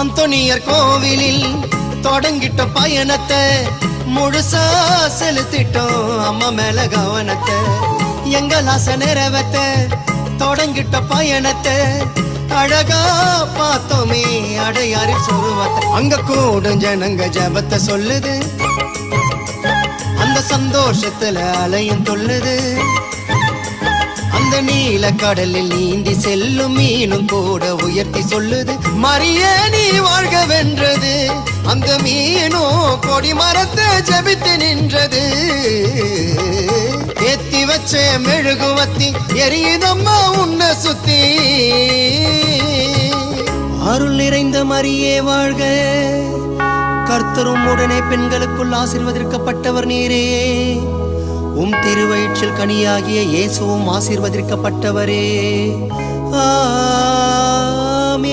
அந்தோனியர் கோவிலில் தொடங்கிட்ட பயணத்தை முழுசா செலுத்திட்டோம் அம்மா மேல கவனத்தை. எங்கள் ஆசை நிறைவேத்த தொடங்கிட்ட பயணத்தை அழகா பார்த்தோமே அடையாறு சொருவத்தை. அங்க கூடும் ஜனங்க ஜபத்தை சொல்லுது, அந்த சந்தோஷத்துல அலையும் தொல்லுது. அந்த நீல கடலில் நீந்தி செல்லும் மீனும் கூட உயர்த்தி சொல்லுது, மரியே நீ வாழ்க வென்றது. அந்த மீனும் கொடி மரத்தை ஜபித்து நின்றது. ஏத்தி வச்ச மெழுகுவத்தி எரியுதம்மா உன்னை சுத்தி. அருள் நிறைந்த மரியே வாழ்க, கர்த்தரும் உடனே பெண்களுக்குள் ஆசீர்வதிக்கப்பட்டவர் நீரே. உம் திருவயிற்றில் கனியாகிய இயேசுவும் ஆசீர்வதிக்கப்பட்டவரே. ஆமென்.